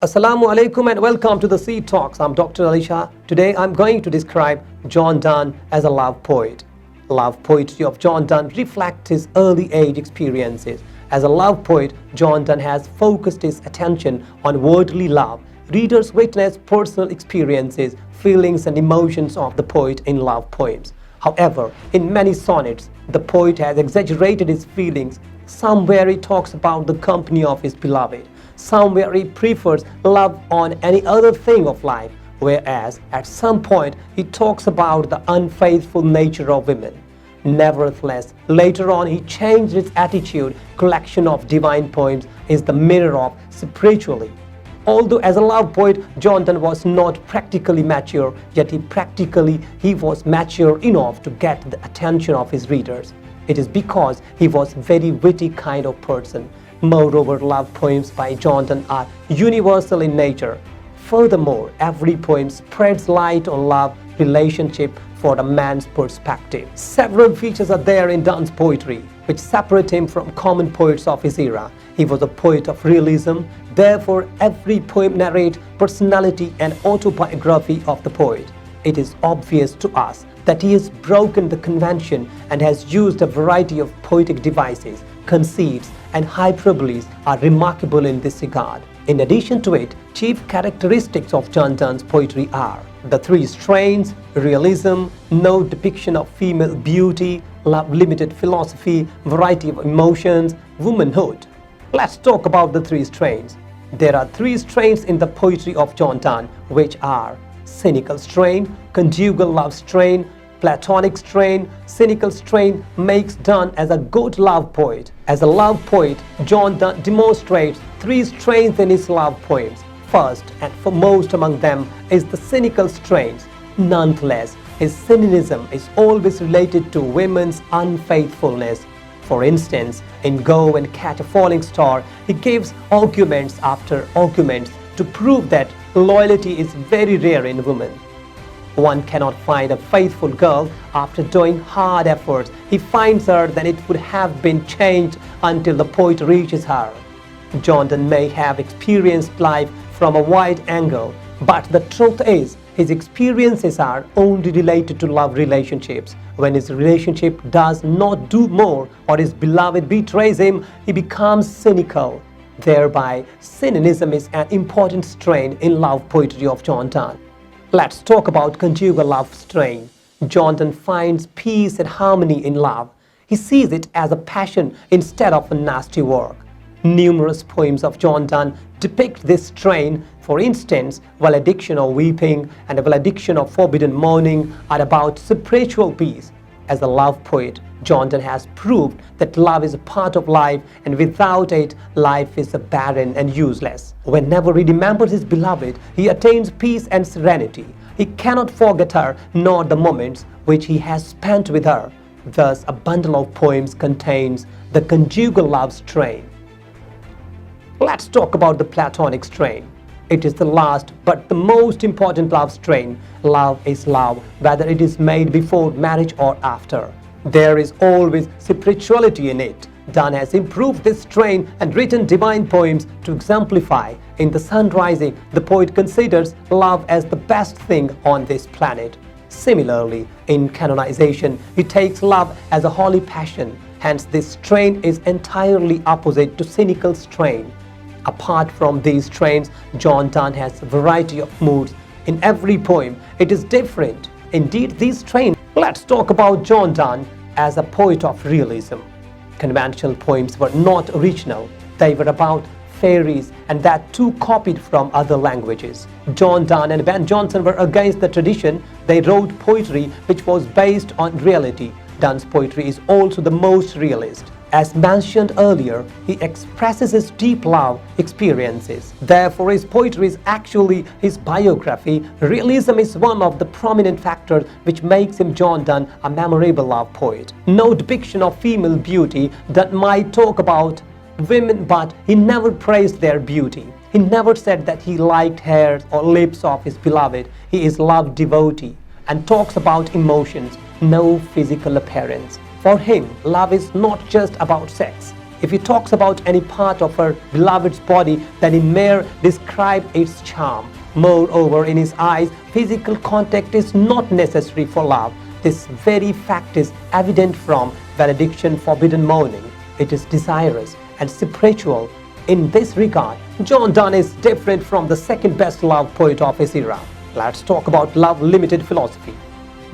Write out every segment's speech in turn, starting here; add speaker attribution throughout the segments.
Speaker 1: Assalamu alaikum and welcome to the Seed Talks. I'm Dr. Alisha. Today I'm going to describe John Donne as a love poet. Love poetry of John Donne reflects his early age experiences. As a love poet, John Donne has focused his attention on worldly love. Readers witness personal experiences, feelings and emotions of the poet in love poems. However, in many sonnets, the poet has exaggerated his feelings. Somewhere he talks about the company of his beloved. Somewhere he prefers love on any other thing of life, whereas at some point he talks about the unfaithful nature of women. Nevertheless, later on he changed his attitude. Collection of divine poems is the mirror of spirituality. Although as a love poet, John Donne was not practically mature, yet he was mature enough to get the attention of his readers. It is because he was very witty kind of person. Moreover, love poems by John Donne are universal in nature. Furthermore, every poem spreads light on love relationship for a man's perspective. Several features are there in Donne's poetry which separate him from common poets of his era. He was a poet of realism. Therefore, every poem narrates personality and autobiography of the poet. It is obvious to us that he has broken the convention and has used a variety of poetic devices. Conceits and hyperboles are remarkable in this regard. In addition to it, chief characteristics of John Donne's poetry are the three strains: realism, no depiction of female beauty, love-limited philosophy, variety of emotions, womanhood. Let's talk about the three strains. There are three strains in the poetry of John Donne, which are cynical strain, conjugal love strain, platonic strain. Cynical strain makes Donne as a good love poet. As a love poet, John Donne demonstrates three strains in his love poems. First and foremost among them is the cynical strains. Nonetheless, his cynicism is always related to women's unfaithfulness. For instance, in Go and Catch a Falling Star, he gives arguments after arguments to prove that loyalty is very rare in women. One cannot find a faithful girl after doing hard efforts. He finds her, then it would have been changed until the poet reaches her. John Donne may have experienced life from a wide angle, but the truth is, his experiences are only related to love relationships. When his relationship does not do more or his beloved betrays him, he becomes cynical. Thereby, cynicism is an important strain in love poetry of John Donne. Let's talk about conjugal love strain. John Donne finds peace and harmony in love. He sees it as a passion instead of a nasty work. Numerous poems of John Donne depict this strain. For instance, Valediction of Weeping and a Valediction of Forbidden Mourning are about spiritual peace. As a love poet, John Donne has proved that love is a part of life, and without it, life is barren and useless. Whenever he remembers his beloved, he attains peace and serenity. He cannot forget her, nor the moments which he has spent with her. Thus, a bundle of poems contains the conjugal love strain. Let's talk about the platonic strain. It is the last but the most important love strain. Love is love, whether it is made before marriage or after. There is always spirituality in it. Donne has improved this strain and written divine poems to exemplify. In The Sun Rising, the poet considers love as the best thing on this planet. Similarly, in Canonization, he takes love as a holy passion. Hence, this strain is entirely opposite to cynical strain. Apart from these strains, John Donne has a variety of moods. In every poem, it is different. Indeed, these strains. Let's talk about John Donne as a poet of realism. Conventional poems were not original. They were about fairies, and that too copied from other languages. John Donne and Ben Jonson were against the tradition. They wrote poetry which was based on reality. Donne's poetry is also the most realist. As mentioned earlier, he expresses his deep love experiences. Therefore, his poetry is actually his biography. Realism is one of the prominent factors which makes him, John Donne, a memorable love poet. No depiction of female beauty. Donne might talk about women, but he never praised their beauty. He never said that he liked hair or lips of his beloved. He is love devotee and talks about emotions, no physical appearance. For him, love is not just about sex. If he talks about any part of her beloved's body, then he mere describe its charm. Moreover, in his eyes, physical contact is not necessary for love. This very fact is evident from valediction forbidden mourning. It is desirous and spiritual. In this regard, John Donne is different from the second best love poet of his era. Let's talk about love-limited philosophy.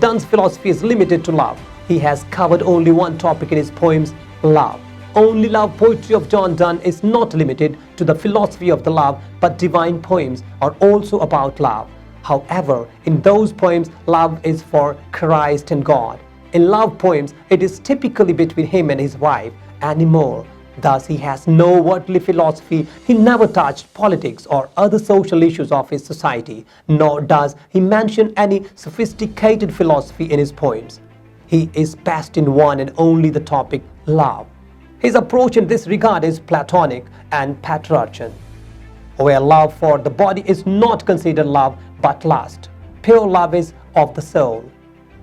Speaker 1: Donne's philosophy is limited to love. He has covered only one topic in his poems, love. Only love poetry of John Donne is not limited to the philosophy of the love, but divine poems are also about love. However, in those poems, love is for Christ and God. In love poems, it is typically between him and his wife, any more. Thus, he has no worldly philosophy. He never touched politics or other social issues of his society, nor does he mention any sophisticated philosophy in his poems. He is best in one and only the topic, love. His approach in this regard is Platonic and Petrarchan, where love for the body is not considered love but lust. Pure love is of the soul.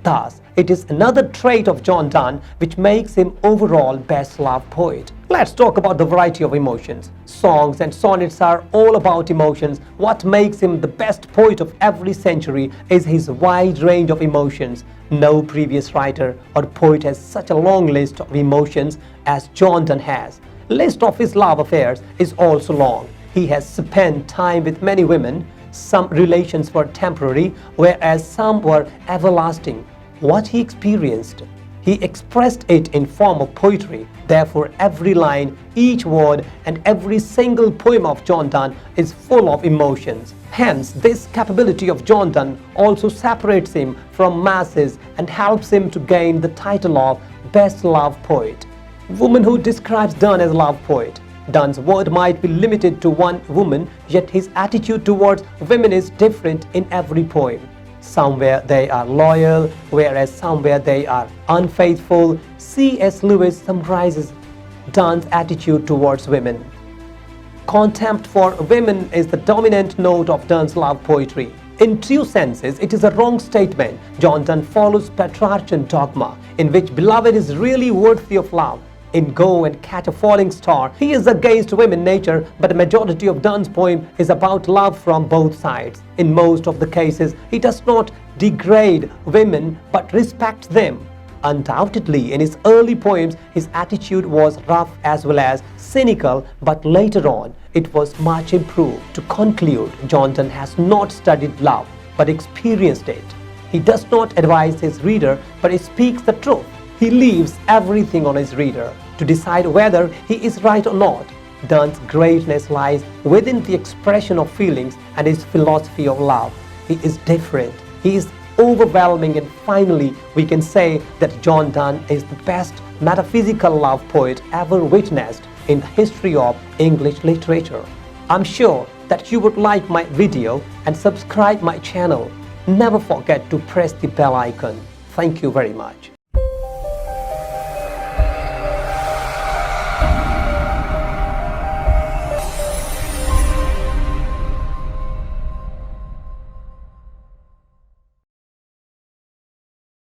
Speaker 1: Thus, it is another trait of John Donne which makes him overall best love poet. Let's talk about the variety of emotions. Songs and sonnets are all about emotions. What makes him the best poet of every century is his wide range of emotions. No previous writer or poet has such a long list of emotions as John Donne has. List of his love affairs is also long. He has spent time with many women. Some relations were temporary, whereas some were everlasting. What he experienced, he expressed it in form of poetry. Therefore, every line, each word, and every single poem of John Donne is full of emotions. Hence, this capability of John Donne also separates him from masses and helps him to gain the title of Best Love Poet. Woman who describes Donne as love poet. Donne's word might be limited to one woman, yet his attitude towards women is different in every poem. Somewhere they are loyal, whereas somewhere they are unfaithful. C.S. Lewis summarizes Donne's attitude towards women. Contempt for women is the dominant note of Donne's love poetry. In true senses, it is a wrong statement. John Donne follows Petrarchan dogma, in which beloved is really worthy of love. In Go and Catch a Falling Star, he is against women nature, but a majority of Donne's poem is about love from both sides. In most of the cases, he does not degrade women but respects them. Undoubtedly, in his early poems, his attitude was rough as well as cynical, but later on, it was much improved. To conclude, John Donne has not studied love, but experienced it. He does not advise his reader, but he speaks the truth. He leaves everything on his reader to decide whether he is right or not. Donne's greatness lies within the expression of feelings and his philosophy of love. He is different. He is overwhelming, and finally we can say that John Donne is the best metaphysical love poet ever witnessed in the history of English literature. I'm sure that you would like my video and subscribe my channel. Never forget to press the bell icon. Thank you very much.